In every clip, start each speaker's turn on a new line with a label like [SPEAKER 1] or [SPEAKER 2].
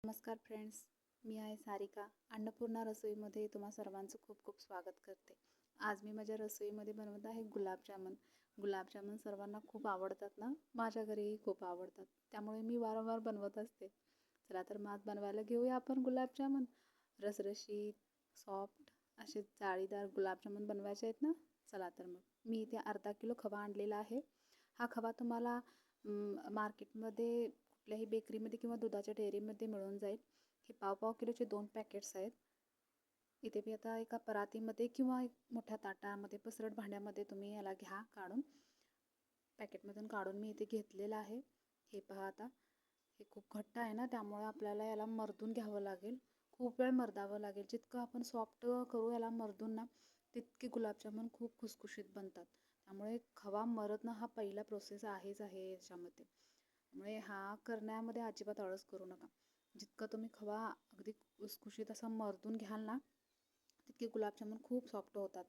[SPEAKER 1] नमस्कार फ्रेंड्स, मी आहे सारिका. अन्नपूर्णा रसोईमध्ये तुम्हा सर्वांचं खूप खूप स्वागत करते. आज मी माझ्या रसोईमध्ये बनवत आहे गुलाबजामुन. गुलाबजामुन सर्वांना खूप आवडतात ना, माझ्या घरीही खूप आवडतात, त्यामुळे मी वारंवार बनवत असते. चला तर मग आज बनवायला घेऊया आपण गुलाबजामुन. रसरशीत, सॉफ्ट असे जाळीदार गुलाबजामुन बनवायचे आहेत ना. चला तर मग मी इथे अर्धा किलो खवा आणलेला आहे. हा खवा तुम्हाला मार्केटमध्ये कुठल्याही बेकरीमध्ये किंवा दुधाच्या डेअरीमध्ये मिळून जाईल. हे पाव किलोचे 2 पॅकेट्स आहेत. इथे मी आता एका परातीमध्ये किंवा एक मोठ्या ताटामध्ये पसरट भांड्यामध्ये तुम्ही याला घ्या काढून. पॅकेटमधून काढून मी इथे घेतलेलं आहे. हे पहा आता हे खूप घट्ट आहे ना, त्यामुळे आपल्याला याला मर्दून घ्यावं लागेल. खूप वेळ मर्दावं लागेल. जितकं आपण सॉफ्ट करू याला मर्दून ना, तितके गुलाबजामुन खूप खुसखुशीत बनतात. त्यामुळे खवा मरदणं हा पहिला प्रोसेस आहे याच्यामध्ये. त्यामुळे हा करण्यामध्ये अजिबात आळस करू नका. जितकं तुम्ही खवा अगदी खुसखुशीत असा मर्दून घ्याल ना, तितके गुलाबजामुन खूप सॉफ्ट होतात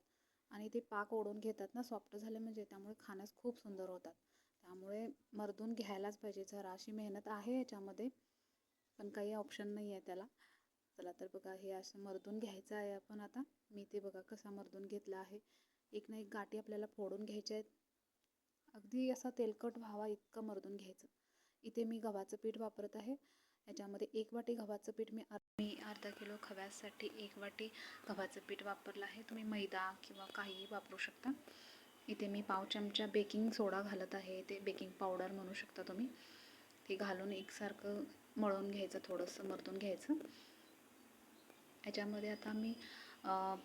[SPEAKER 1] आणि ते पाक ओढून घेतात ना सॉफ्ट झाले म्हणजे, त्यामुळे खाण्यास खूप सुंदर होतात. त्यामुळे मर्दून घ्यायलाच पाहिजे. जराशी मेहनत आहे याच्यामध्ये, पण काही ऑप्शन नाही आहे त्याला. चला तर बघा, हे असं मर्दून घ्यायचं आहे आपण आता. मी ते बघा कसा मर्दून घेतला आहे. एक ना एक गाठी आपल्याला फोडून घ्यायच्या आहेत. अगदी असा तेलकट व्हावा इतकं मर्दून घ्यायचं. इथे मी गव्हाचं पीठ वापरत आहे. याच्यामध्ये 1 वाटी गव्हाचं पीठ मी अर्धा किलो खव्यासाठी 1 वाटी गव्हाचं पीठ वापरलं आहे. तुम्ही मैदा किंवा काहीही वापरू शकता. इथे मी पाव चमचा बेकिंग सोडा घालत आहे. ते बेकिंग पावडर म्हणू शकता तुम्ही. ते घालून एकसारखं मळून घ्यायचं, थोडंसं मर्दून घ्यायचं. याच्यामध्ये आता मी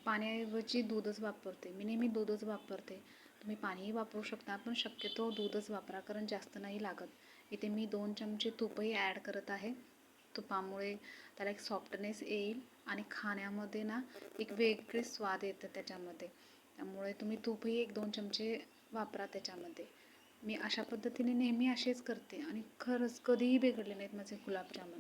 [SPEAKER 1] पाण्याऐवजी दूधच वापरते. मी नेहमी दूधच वापरते. तुम्ही पाणीही वापरू शकता, पण शक्यतो दूधच वापरा, कारण जास्त नाही लागत. इथे मी 2 चमचे तूपही ॲड करत आहे. तुपामुळे त्याला एक सॉफ्टनेस येईल आणि खाण्यामध्ये ना एक वेगळे स्वाद येतं त्याच्यामध्ये. त्यामुळे तुम्ही तूपही 1-2 चमचे वापरा त्याच्यामध्ये. मी अशा पद्धतीने नेहमी असेच करते आणि खरंच कधीही बिघडले नाहीत माझे गुलाबजामुन.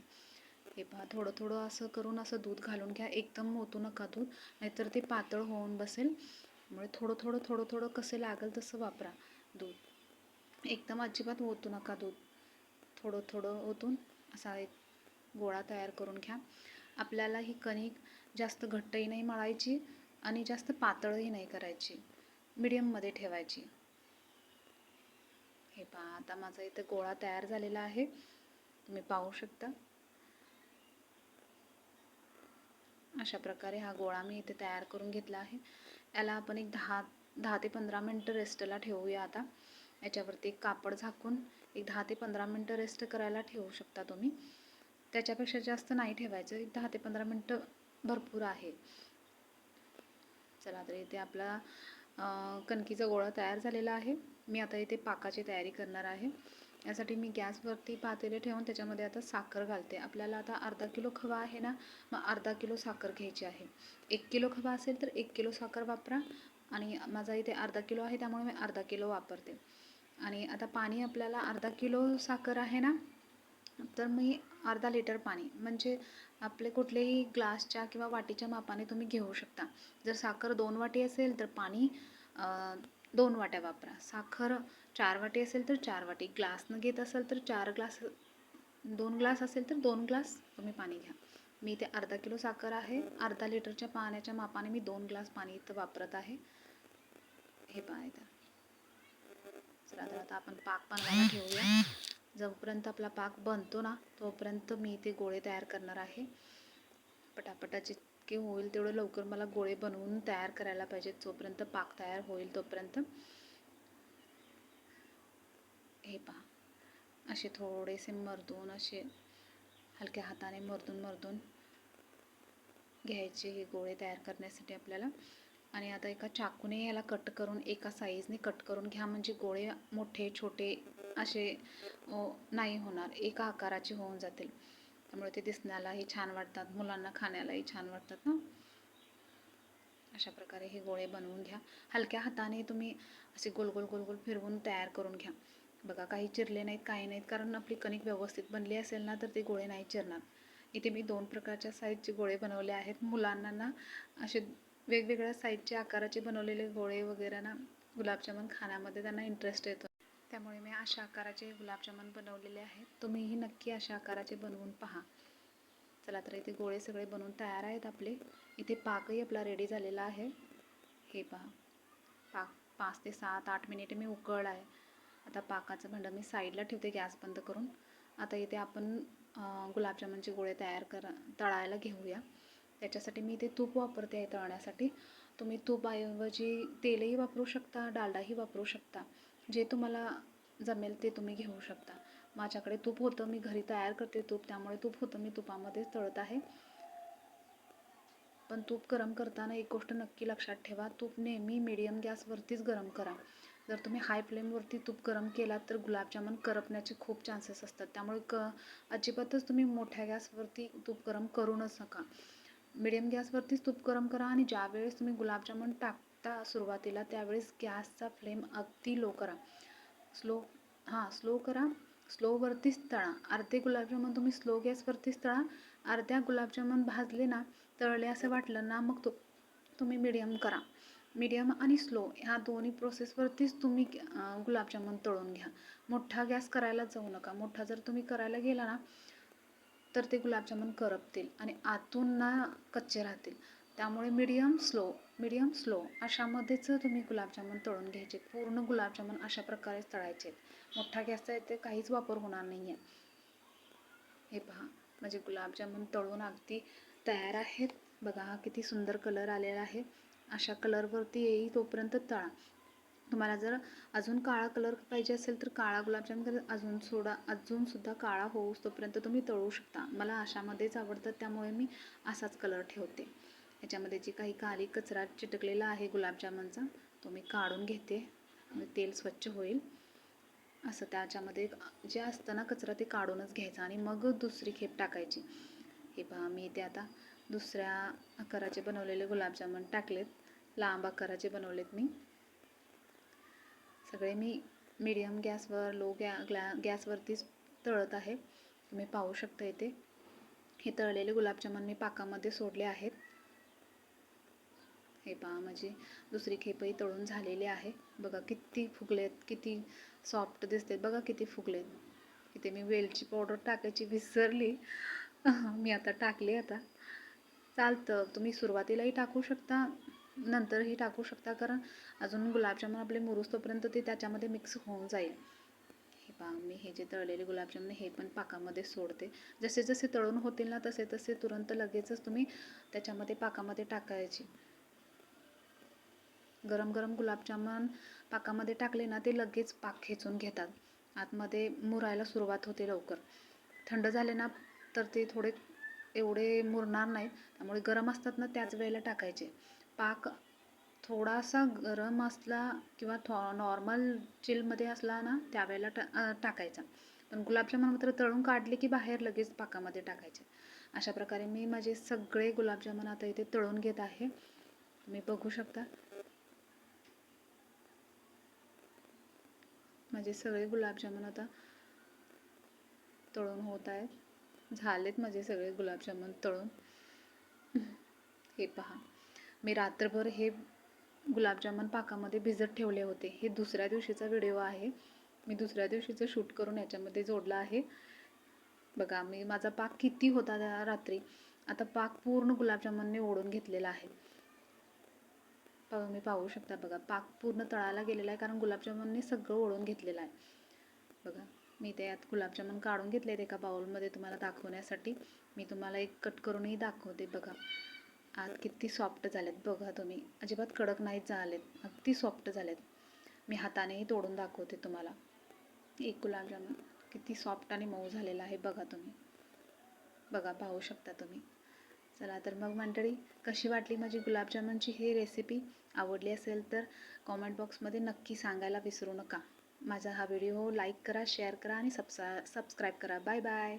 [SPEAKER 1] हे पहा, थोडं थोडं असं करून असं दूध घालून घ्या. एकदम ओतू नका दूध, नाहीतर ते पातळ होऊन बसेल. त्यामुळे थोडं थोडं कसं लागेल तसं वापरा दूध. एकदम अजिबात ओतू नका दूध. थोडं थोडं ओतून असा एक गोळा तयार करून घ्या. आपल्याला ही कणिक जास्त घट्टही नाही मळायची आणि जास्त पातळही नाही करायची, मीडियममध्ये ठेवायची. हे पहा, आता माझा इथे गोळा तयार झालेला आहे, तुम्ही पाहू शकता. अशा प्रकारे हा गोळा मी इथे तयार करून घेतला आहे. याला आपण एक 10 ते 15 मिनटं रेस्टला ठेवूया. आता याच्यावरती एक कापड झाकून एक 10 ते 15 मिनटं रेस्ट करायला ठेवू शकता तुम्ही. त्याच्यापेक्षा जास्त नाही ठेवायचं. एक 10 ते 15 मिनटं भरपूर आहे. चला तर इथे आपला कणकीचा गोळा तयार झालेला आहे. मी आता इथे पाकाची तयारी करणार आहे. यासाठी मी गॅसवरती पातेले ठेवून त्याच्यामध्ये आता साखर घालते. आपल्याला आता अर्धा किलो खवा आहे ना, मग अर्धा किलो साखर घ्यायची आहे. 1 किलो खवा असेल तर 1 किलो साखर वापरा, आणि माझा इथे अर्धा किलो आहे त्यामुळे मी अर्धा किलो वापरते. आणि आता पाणी आपल्याला अर्धा किलो साखर आहे ना, तर मी अर्धा लिटर पाणी, म्हणजे आपले कुठलेही ग्लासच्या किंवा वाटीच्या मापाने तुम्ही घेऊ शकता. जर साखर 2 वाटी असेल तर पाणी 2 वाट्या वापरा. साखर 4 वाटी असेल तर 4 वाटी. ग्लासनं घेत असाल तर 4 ग्लास, 2 ग्लास असेल तर 2 ग्लास तुम्ही पाणी घ्या. मी इथे अर्धा किलो साखर आहे, अर्धा लिटरच्या पाण्याच्या मापाने मी 2 ग्लास पाणी इथं वापरत आहे. हे पहा इथं. चला तर आता आपण पाक बनवायला ठेवूया. जोपर्यंत आपला पाक बनतो ना, तोपर्यंत मी इथे गोळे तयार करणार आहे. पटापटा जितके होईल तेवढं लवकर मला गोळे बनवून तयार करायला पाहिजेत, जोपर्यंत पाक तयार होईल तोपर्यंत. हे पहा, असे थोडेसे मर्दून, असे हलक्या हाताने मर्दून घ्यायचे हे गोळे तयार करण्यासाठी आपल्याला. आणि आता एका चाकूने याला कट करून एका साईजने कट करून घ्या, म्हणजे गोळे मोठे छोटे असे नाही होणार, एका आकाराचे होऊन जातील. त्यामुळे ते दिसण्यालाही छान वाटतात, मुलांना खाण्यालाही छान वाटतात ना. अशा प्रकारे हे गोळे बनवून घ्या. हलक्या हाताने तुम्ही असे गोल गोल गोल गोल फिरवून तयार करून घ्या. बघा, काही चिरले नाहीत, काही नाहीत, कारण आपली कणिक व्यवस्थित बनली असेल ना तर ते गोळे नाही चिरणार. इथे मी 2 प्रकारच्या साईजचे गोळे बनवले आहेत. मुलांना ना असे वेगवेगळ्या साईजचे आकाराचे बनवलेले गोळे वगैरे ना, गुलाबजामुन खाण्यामध्ये त्यांना इंटरेस्ट येतो. त्यामुळे मी अशा आकाराचे गुलाबजामुन बनवलेले आहेत. तुम्हीही नक्की अशा आकाराचे बनवून पहा. चला तर इथे गोळे सगळे बनवून तयार आहेत आपले. इथे पाकही आपला रेडी झालेला आहे. हे पहा, पाक 5 ते 7-8 मिनिटे मी उकळला आहे. आता पाकाचं भांडं मी साईडला ठेवते गॅस बंद करून. आता इथे आपण गुलाबजामुनचे गोळे तळायला घेऊया. त्याच्यासाठी मी इथे तूप वापरते आहे तळण्यासाठी. तुम्ही तुपाऐवजी तेलही वापरू शकता, डालडाही वापरू शकता. जे तुम्हाला जमेल ते तुम्ही घेऊ शकता. माझ्याकडे तूप होतं, मी घरी तयार करते तूप, त्यामुळे तूप होतं, मी तुपामध्येच तळत आहे. पण तूप गरम करताना एक गोष्ट नक्की लक्षात ठेवा, तूप नेहमी मीडियम गॅसवरतीच गरम करा. जर तुम्ही हाय फ्लेमवरती तूप गरम केलात तर गुलाबजामुन करपण्याचे खूप चान्सेस असतात. त्यामुळे अजिबातच तुम्ही मोठ्या गॅसवरती तूप गरम करूनच नका. मीडियम गॅसवरतीच तूप गरम करा आणि ज्यावेळेस तुम्ही गुलाबजामुन टाकता सुरुवातीला त्यावेळेस गॅसचा फ्लेम अगदी लो करा. स्लो करा. स्लोवरतीच तळा. अर्धे गुलाबजामुन तुम्ही स्लो गॅसवरतीच तळा. अर्ध्या गुलाबजामुन भाजले ना, तळले असं वाटलं ना, मग तुम्ही मीडियम करा. मीडियम आणि स्लो ह्या दोन्ही प्रोसेसवरतीच तुम्ही गुलाबजामुन तळून घ्या. मोठा गॅस करायला जाऊ नका. मोठा जर तुम्ही करायला गेला ना तर ते गुलाबजामुन करपतील आणि आतून ना कच्चे राहतील. त्यामुळे मीडियम स्लो अशामध्येच तुम्ही गुलाबजामुन तळून घ्यायचे. पूर्ण गुलाबजामुन अशा प्रकारेच तळायचे. मोठा गॅसचा इथे काहीच वापर होणार नाही आहे. हे पहा, म्हणजे गुलाबजामुन तळून अगदी तयार आहेत. बघा हा किती सुंदर कलर आलेला आहे. अशा कलरवरती येईल तोपर्यंत तळा. तुम्हाला जर अजून काळा कलर पाहिजे असेल तर काळा गुलाबजामुन अजून सुद्धा काळा होऊस तोपर्यंत तुम्ही तळू शकता. मला अशामध्येच आवडतात त्यामुळे मी असाच कलर ठेवते. ह्याच्यामध्ये जी काही काळी कचरा चिटकलेला आहे गुलाबजामुनचा तो मी काढून घेते. तेल स्वच्छ होईल असं त्याच्यामध्ये जे असतं ना कचरा ते काढूनच घ्यायचा आणि मग दुसरी खेप टाकायची. हे पहा, मी इथे आता दुसऱ्या आकाराचे बनवलेले गुलाबजामुन टाकलेत. लांब आकाराचे बनवलेत मी. सगळे मी मीडियम गॅसवर गॅसवरतीच तळत आहे. तुम्ही पाहू शकता इथे हे तळलेले गुलाबजामुन मी पाकामध्ये सोडले आहेत. हे पहा, म्हणजे दुसरी खेपही तळून झालेली आहे. बघा किती फुगलेत, किती सॉफ्ट दिसतात. बघा किती फुगलेत. इथे मी वेलची पावडर टाकायची विसरली. मी आता टाकली. आता चालतं, तुम्ही सुरुवातीलाही टाकू शकता, नंतरही टाकू शकता, कारण अजून गुलाबजामुन आपले मुरूस तोपर्यंत ते त्याच्यामध्ये मिक्स होऊन जाईल. हे पहा, मी हे जे तळलेले गुलाबजामुन हे पण पाकामध्ये सोडते. जसे जसे तळून होतील ना तसे तसे तुरंत लगेचच तुम्ही त्याच्यामध्ये पाकामध्ये टाकायचे. गरम गरम गुलाबजामुन पाकामध्ये टाकले ना ते लगेच पाक खेचून घेतात. आतमध्ये मुरायला सुरुवात होते लवकर. थंड झाले ना तर ते थोडे एवढे मुरणार नाहीत. त्यामुळे गरम असतात ना त्याच वेळेला टाकायचे. पाक थोडासा गरम असला किंवा नॉर्मल चिलमध्ये असला ना त्यावेळेला टाकायचा. पण गुलाबजामुन मात्र तळून काढले की बाहेर लगेच पाकामध्ये टाकायचे. अशा प्रकारे मी माझे सगळे गुलाबजामुन आता इथे तळून घेत आहे. तुम्ही बघू शकता माझे सगळे गुलाबजामुन आता तळून होत आहेत. झालेत माझे सगळे गुलाबजामुन तळून. हे पहा, मी रात्रभर हे गुलाबजामुन पाकामध्ये भिजत ठेवले होते. हे दुसऱ्या दिवशीचा व्हिडिओ आहे. मी दुसऱ्या दिवशीचं शूट करून याच्यामध्ये जोडला आहे. बघा माझा पाक किती होता रात्री. आता पाक पूर्ण गुलाबजामुनने ओढून घेतलेला आहे. मी पाहू शकता. बघा पाक पूर्ण तळायला गेलेला आहे कारण गुलाबजामुनने सगळं ओढून घेतलेलं आहे. बघा मी ते यात गुलाबजामुन काढून घेतलेत एका बाउलमध्ये तुम्हाला दाखवण्यासाठी. मी तुम्हाला एक कट करूनही दाखवते. बघा आत किती सॉफ्ट झालेत. बघा तुम्ही, अजिबात कडक नाहीच झालेत, अगदी सॉफ्ट झालेत. मी हातानेही तोडून दाखवते तुम्हाला. एक गुलाबजामुन किती सॉफ्ट आणि मऊ झालेला आहे. बघा तुम्ही, बघा पाहू शकता तुम्ही. चला तर मग मंडळी, कशी वाटली माझी गुलाबजामुनची ही रेसिपी? आवडली असेल तर कॉमेंट बॉक्समध्ये नक्की सांगायला विसरू नका. माझा हा व्हिडिओ लाईक करा, शेअर करा आणि सबस्क्राईब करा. Bye bye.